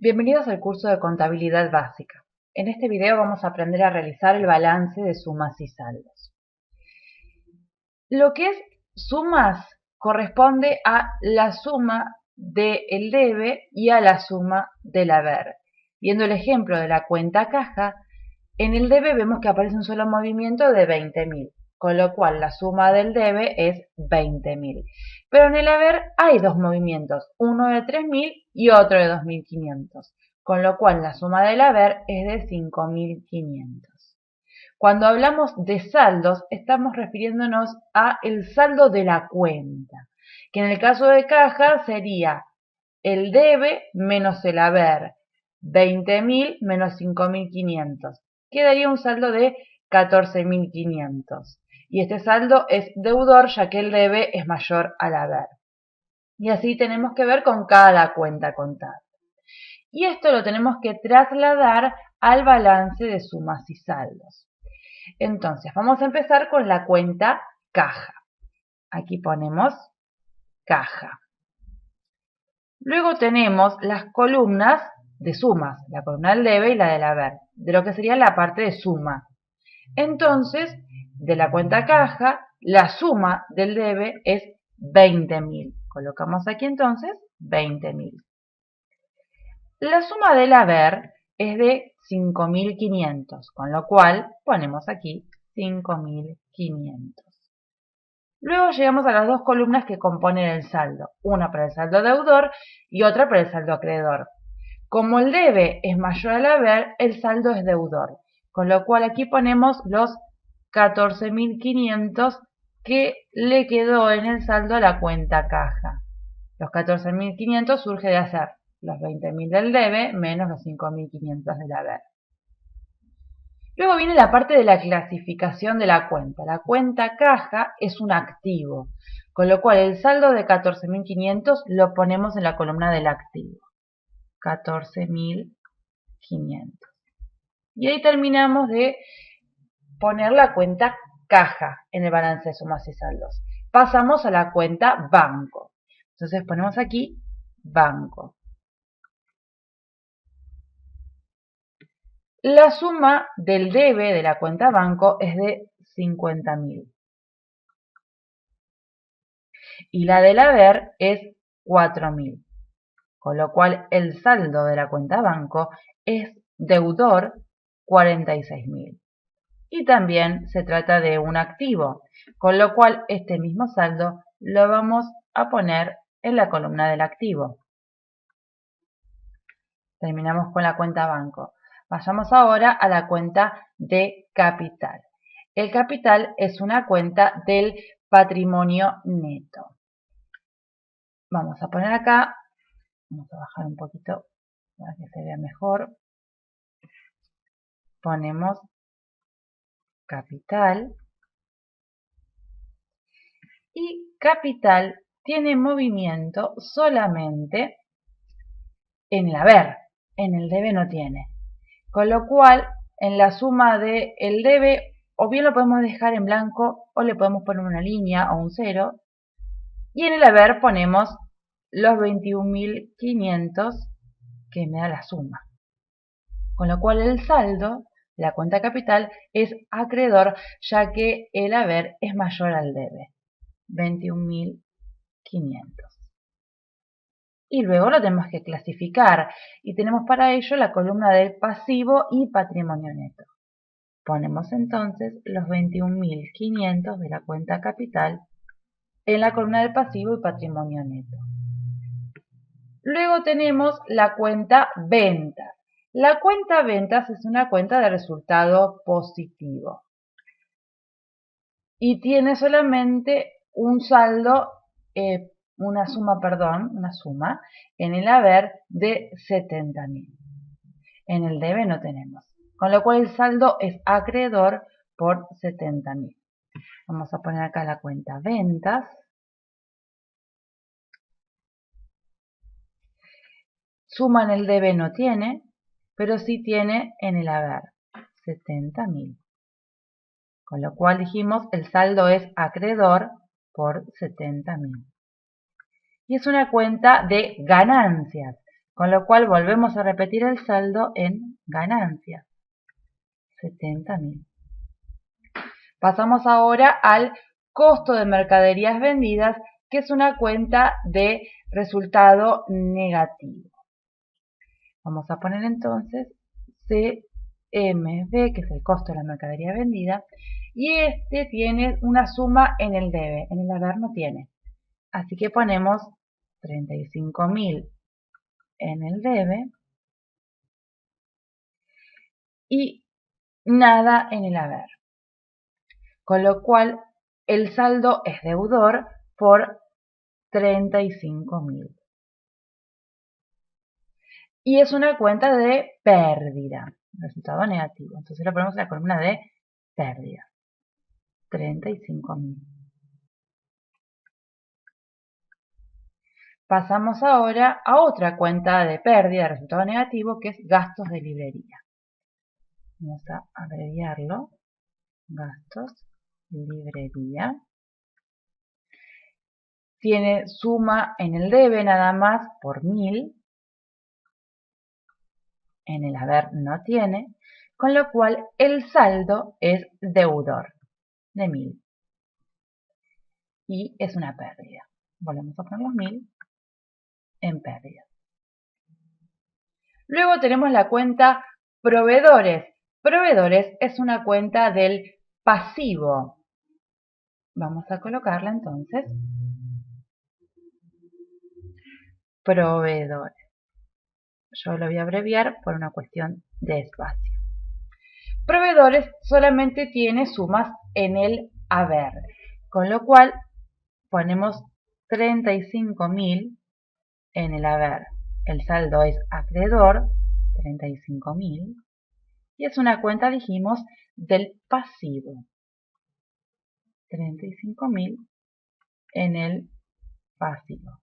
Bienvenidos al curso de Contabilidad Básica. En este video vamos a aprender a realizar el balance de sumas y saldos. Lo que es sumas corresponde a la suma del debe y a la suma del haber. Viendo el ejemplo de la cuenta caja, en el debe vemos que aparece un solo movimiento de 20.000, con lo cual la suma del debe es 20.000. Pero en el haber hay dos movimientos, uno de 3.000 y otro de 2.500, con lo cual la suma del haber es de 5.500. Cuando hablamos de saldos, estamos refiriéndonos a el saldo de la cuenta, que en el caso de caja sería el debe menos el haber, 20.000 menos 5.500. Quedaría un saldo de 14.500. Y este saldo es deudor ya que el debe es mayor al haber. Y así tenemos que ver con cada cuenta contable. Y esto lo tenemos que trasladar al balance de sumas y saldos. Entonces, vamos a empezar con la cuenta caja. Aquí ponemos caja. Luego tenemos las columnas de sumas, la columna del debe y la del haber, de lo que sería la parte de suma. Entonces, de la cuenta caja, la suma del debe es 20.000. Colocamos aquí entonces 20.000. La suma del haber es de 5.500, con lo cual ponemos aquí 5.500. Luego llegamos a las dos columnas que componen el saldo, una para el saldo deudor y otra para el saldo acreedor. Como el debe es mayor al haber, el saldo es deudor, con lo cual aquí ponemos los 14.500 que le quedó en el saldo a la cuenta caja. Los 14.500 surge de hacer los 20.000 del debe menos los 5.500 del haber. Luego viene la parte de la clasificación de la cuenta. La cuenta caja es un activo, con lo cual el saldo de 14.500 lo ponemos en la columna del activo. 14.500. Y ahí terminamos de poner la cuenta caja en el balance de sumas y saldos. Pasamos a la cuenta banco. Entonces ponemos aquí banco. La suma del debe de la cuenta banco es de 50.000. Y la del haber es 4.000. Con lo cual el saldo de la cuenta banco es deudor 46.000. Y también se trata de un activo, con lo cual este mismo saldo lo vamos a poner en la columna del activo. Terminamos con la cuenta banco. Vayamos ahora a la cuenta de capital. El capital es una cuenta del patrimonio neto. Vamos a poner acá, vamos a bajar un poquito para que se vea mejor. Ponemos capital. Y capital tiene movimiento solamente en el haber, en el debe no tiene. Con lo cual, en la suma del debe, o bien lo podemos dejar en blanco, o le podemos poner una línea o un 0. Y en el haber ponemos los 21.500 que me da la suma. Con lo cual el saldo de la cuenta capital es acreedor, ya que el haber es mayor al debe. 21.500. Y luego lo tenemos que clasificar y tenemos para ello la columna del pasivo y patrimonio neto. Ponemos entonces los 21.500 de la cuenta capital en la columna del pasivo y patrimonio neto. Luego tenemos la cuenta ventas. La cuenta ventas es una cuenta de resultado positivo y tiene solamente un saldo, una suma en el haber de 70.000. En el debe no tenemos, con lo cual el saldo es acreedor por 70.000. Vamos a poner acá la cuenta ventas. Suma en el debe no tiene, pero sí tiene en el haber 70.000. Con lo cual dijimos el saldo es acreedor por 70.000. Y es una cuenta de ganancias, con lo cual volvemos a repetir el saldo en ganancias, 70.000. Pasamos ahora al costo de mercaderías vendidas, que es una cuenta de resultado negativo. Vamos a poner entonces CMB, que es el costo de la mercadería vendida, y este tiene una suma en el debe, en el haber no tiene. Así que ponemos 35.000 en el debe y nada en el haber. Con lo cual el saldo es deudor por 35.000. Y es una cuenta de pérdida, resultado negativo. Entonces lo ponemos en la columna de pérdida, 35.000. Pasamos ahora a otra cuenta de pérdida, de resultado negativo, que es gastos de librería. Vamos a abreviarlo, gastos, librería. Tiene suma en el debe nada más por 1.000. En el haber no tiene, con lo cual el saldo es deudor de 1.000 y es una pérdida. Volvemos a poner los 1.000 en pérdida. Luego tenemos la cuenta proveedores. Proveedores es una cuenta del pasivo. Vamos a colocarla entonces. Proveedores. Yo lo voy a abreviar por una cuestión de espacio. Proveedores solamente tiene sumas en el haber, con lo cual ponemos 35.000 en el haber. El saldo es acreedor, 35.000, y es una cuenta, dijimos, del pasivo. 35.000 en el pasivo.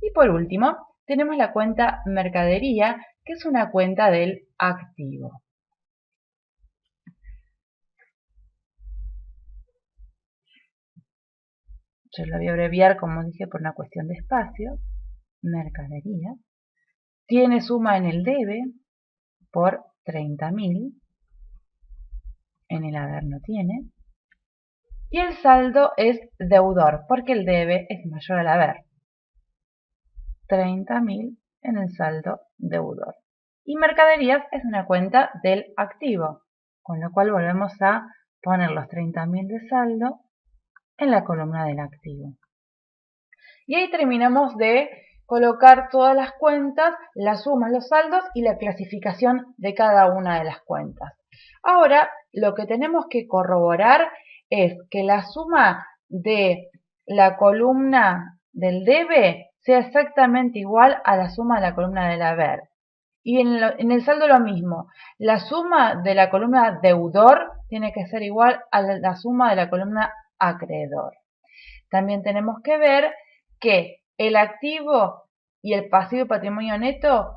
Y por último, tenemos la cuenta mercadería, que es una cuenta del activo. Yo lo voy a abreviar, como dije, por una cuestión de espacio. Mercadería. Tiene suma en el debe por 30.000. En el haber no tiene. Y el saldo es deudor, porque el debe es mayor al haber. 30.000 en el saldo deudor. Y mercaderías es una cuenta del activo, con lo cual volvemos a poner los 30.000 de saldo en la columna del activo. Y ahí terminamos de colocar todas las cuentas, las sumas, los saldos y la clasificación de cada una de las cuentas. Ahora lo que tenemos que corroborar es que la suma de la columna del debe sea exactamente igual a la suma de la columna del haber. Y en el saldo lo mismo. La suma de la columna deudor tiene que ser igual a la suma de la columna acreedor. También tenemos que ver que el activo y el pasivo y patrimonio neto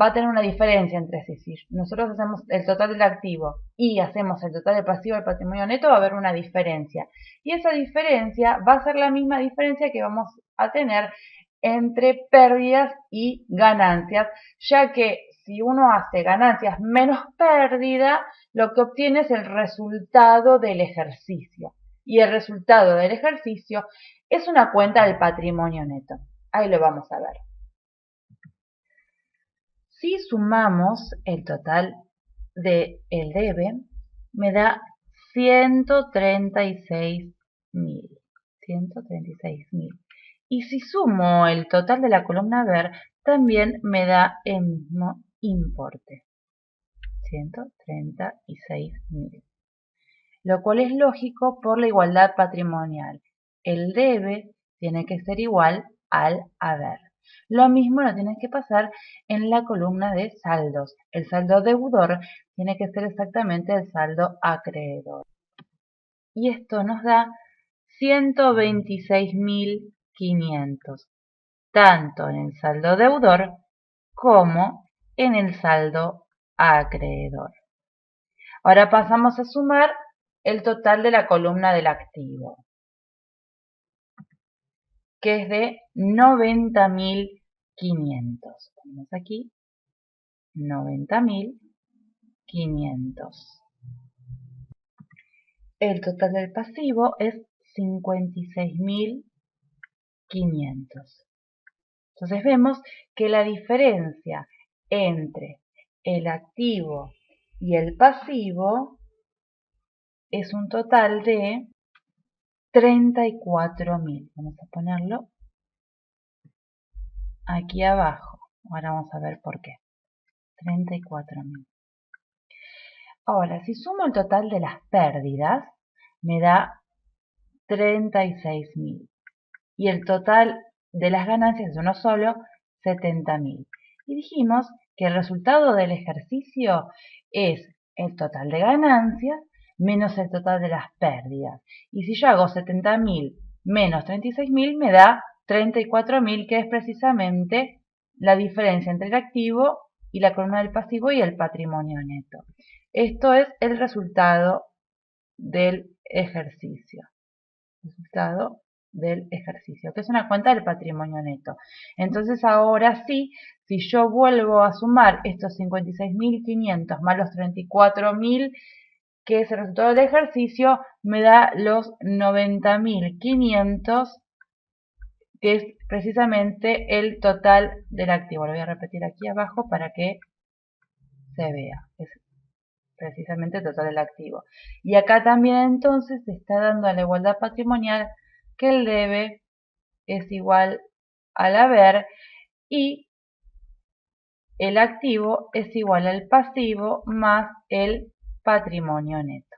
va a tener una diferencia entre sí. Si nosotros hacemos el total del activo y hacemos el total del pasivo y el patrimonio neto, va a haber una diferencia. Y esa diferencia va a ser la misma diferencia que vamos a tener entre pérdidas y ganancias, ya que si uno hace ganancias menos pérdida, lo que obtiene es el resultado del ejercicio. Y el resultado del ejercicio es una cuenta del patrimonio neto. Ahí lo vamos a ver. Si sumamos el total del debe, me da 136.000. 136.000. Y si sumo el total de la columna haber, también me da el mismo importe. 136.000. Lo cual es lógico por la igualdad patrimonial. El debe tiene que ser igual al haber. Lo mismo lo tiene que pasar en la columna de saldos. El saldo deudor tiene que ser exactamente el saldo acreedor. Y esto nos da 126.500, tanto en el saldo deudor como en el saldo acreedor. Ahora pasamos a sumar el total de la columna del activo, que es de 90.000 Ponemos aquí 90.500. El total del pasivo es 56.500. Entonces vemos que la diferencia entre el activo y el pasivo es un total de 34.000. Vamos a ponerlo aquí abajo. Ahora vamos a ver por qué. 34.000. Ahora, si sumo el total de las pérdidas, me da 36.000. Y el total de las ganancias es uno solo, 70.000. Y dijimos que el resultado del ejercicio es el total de ganancias menos el total de las pérdidas. Y si yo hago 70.000 menos 36.000 me da 34.000, que es precisamente la diferencia entre el activo y la columna del pasivo y el patrimonio neto. Esto es el resultado del ejercicio. Que es una cuenta del patrimonio neto. Entonces ahora sí, si yo vuelvo a sumar estos 56.500 más los 34.000, que es el resultado del ejercicio, me da los 90.500, que es precisamente el total del activo. Lo voy a repetir aquí abajo para que se vea. Es precisamente el total del activo. Y acá también entonces se está dando a la igualdad patrimonial que el debe es igual al haber y el activo es igual al pasivo más el patrimonio neto.